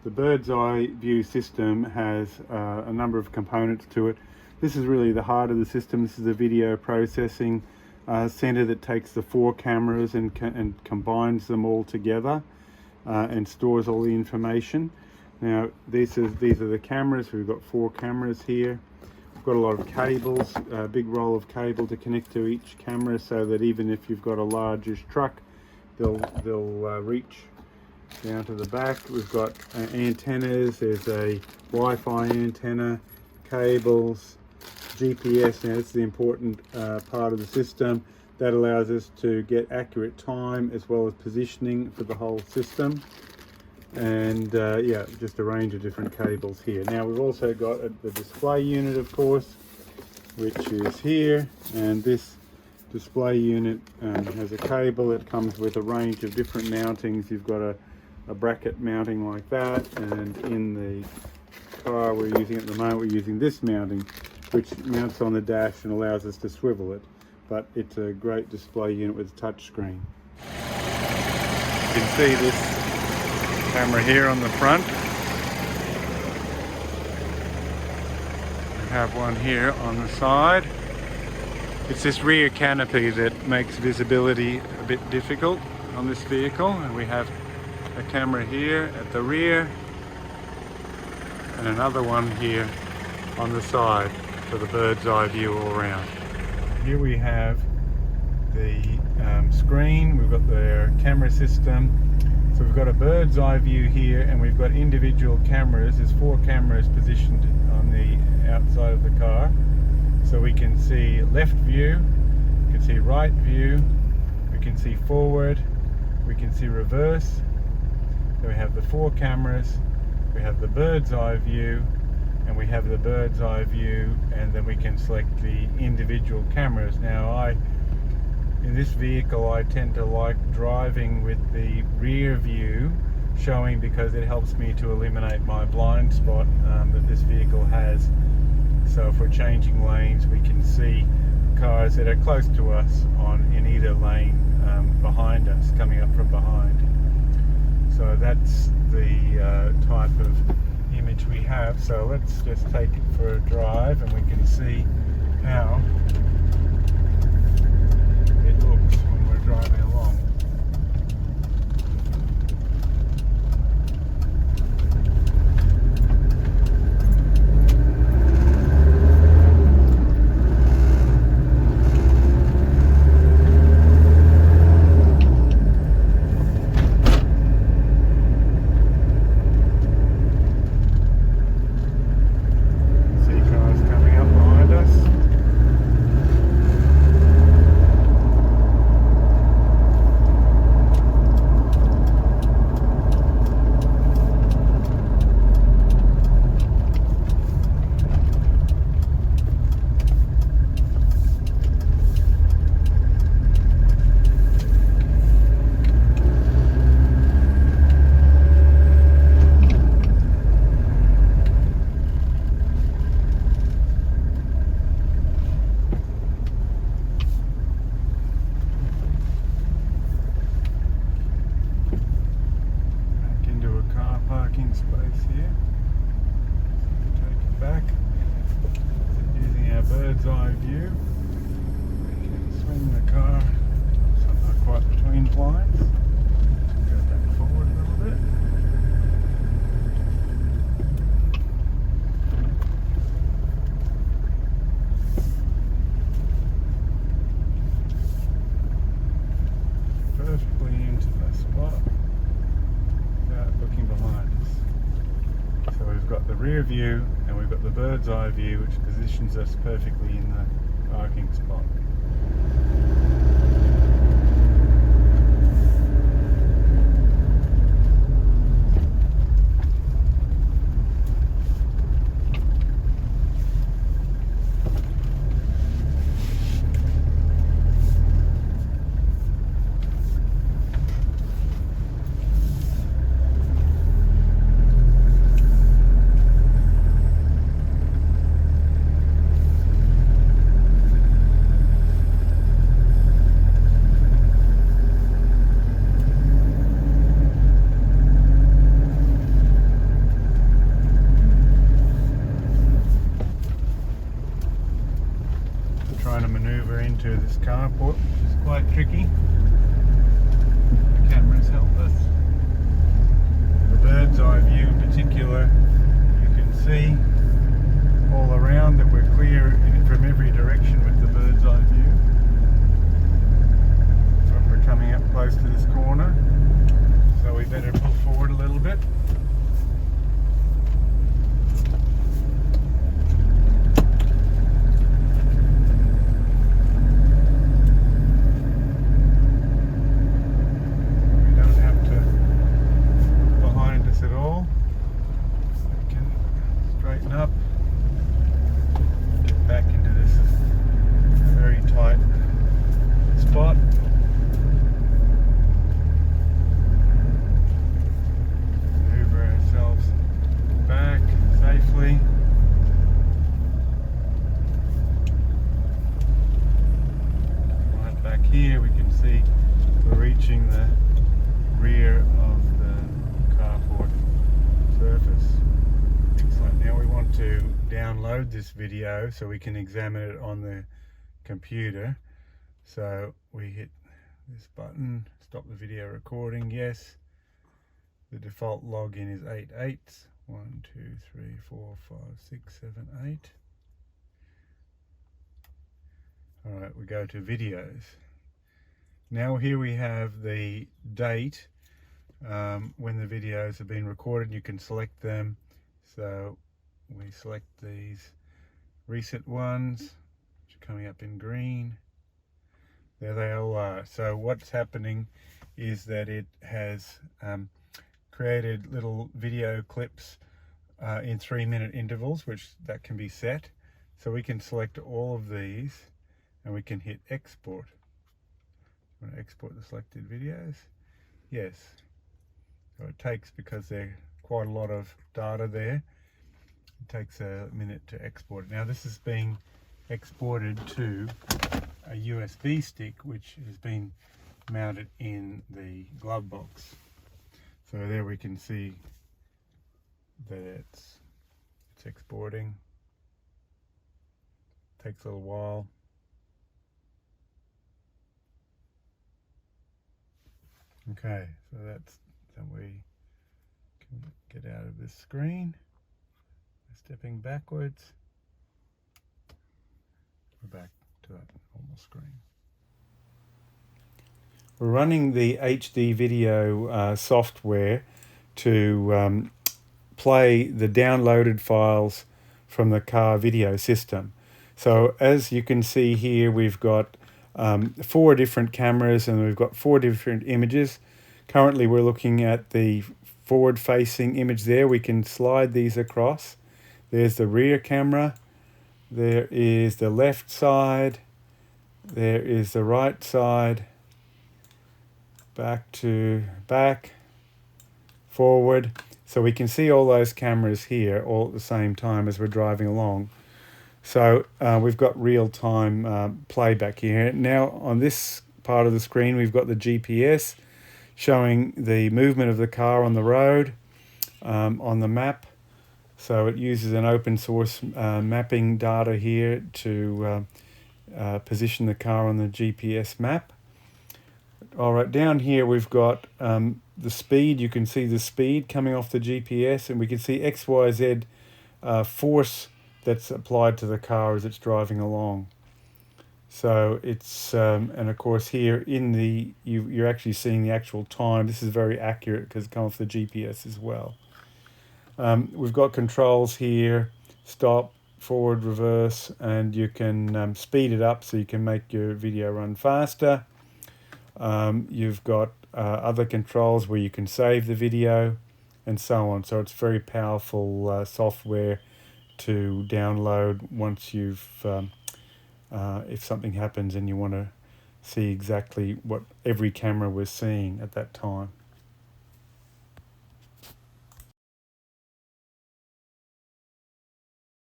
The bird's eye view system has a number of components to it. This is really the heart of the system. This is a video processing center that takes the 4 cameras and combines them all together and stores all the information. Now these are the cameras. We've got 4 cameras here. We've got a lot of cables, a big roll of cable to connect to each camera, so that even if you've got a largish truck, they'll reach down to the back. We've got antennas. There's a Wi-Fi antenna, cables, GPS. Now that's the important part of the system that allows us to get accurate time as well as positioning for the whole system. And yeah, just a range of different cables here. Now we've also got the display unit, of course, which is here, and this display unit has a cable. It comes with a range of different mountings. You've got a bracket mounting like that, and in the car we're using at the moment, we're using this mounting, which mounts on the dash and allows us to swivel it. But it's a great display unit with a touch screen. You can see this camera here on the front. We have one here on the side. It's this rear canopy that makes visibility a bit difficult on this vehicle, and we have a camera here at the rear and another one here on the side for the bird's eye view all around. Here we have the screen. We've got the camera system. So we've got a bird's eye view here, and we've got individual cameras. There's 4 cameras positioned on the outside of the car. So we can see left view, we can see right view, we can see forward, we can see reverse. So we have the 4 cameras, we have the bird's eye view, and we have the bird's eye view, and then we can select the individual cameras. Now in this vehicle I tend to like driving with the rear view showing, because it helps me to eliminate my blind spot that this vehicle has. So if we're changing lanes, we can see cars that are close to us in either lane behind us, coming up from behind. So that's the type of image we have. So let's just take it for a drive and we can see how it looks when we're driving along. Space here. So take it back. Using our bird's eye view, we can swing the car not quite between lines. Go back forward a little bit. Perfectly into the spot without looking behind us. So we've got the rear view and we've got the bird's eye view, which positions us perfectly in the parking spot. this carport, which is quite tricky. The cameras help us. The bird's eye view in particular, you can see all around that we're clear from every direction with the bird's eye view. But we're coming up close to this corner, so we better pull forward a little bit. Up, get back into this very tight spot. Maneuver ourselves back safely. Right back here, we can see we're reaching the rear of the carport surface. Now we want to download this video so we can examine it on the computer. So we hit this button, stop the video recording, yes. The default login is 88. 1, 2, 3, 4, 5, 6, 7, 8. Alright, we go to videos. Now here we have the date when the videos have been recorded. You can select them. So we select these recent ones, which are coming up in green. There they all are. So what's happening is that it has created little video clips in 3-minute intervals, which that can be set. So we can select all of these and we can hit export. You want to export the selected videos? Yes. So it takes, because they're quite a lot of data there, it takes a minute to export it. Now this is being exported to a USB stick, which has been mounted in the glove box. So there we can see that it's exporting. Takes a little while. Okay, so that's, then we can get out of this screen. Stepping backwards. We're back to that normal screen. We're running the HD video software to play the downloaded files from the car video system. So as you can see here, we've got 4 different cameras and we've got 4 different images. Currently we're looking at the forward facing image there. We can slide these across. There's the rear camera. There is the left side. There is the right side. Back to back, forward. So we can see all those cameras here all at the same time as we're driving along. So we've got real-time playback here. Now on this part of the screen we've got the GPS showing the movement of the car on the road on the map. So it uses an open source mapping data here to position the car on the GPS map. All right, down here we've got the speed. You can see the speed coming off the GPS, and we can see XYZ force that's applied to the car as it's driving along. So it's, and of course here in the, you're actually seeing the actual time. This is very accurate because it comes off the GPS as well. We've got controls here, stop, forward, reverse, and you can speed it up so you can make your video run faster. You've got other controls where you can save the video and so on. So it's very powerful software to download once you've, if something happens and you want to see exactly what every camera was seeing at that time.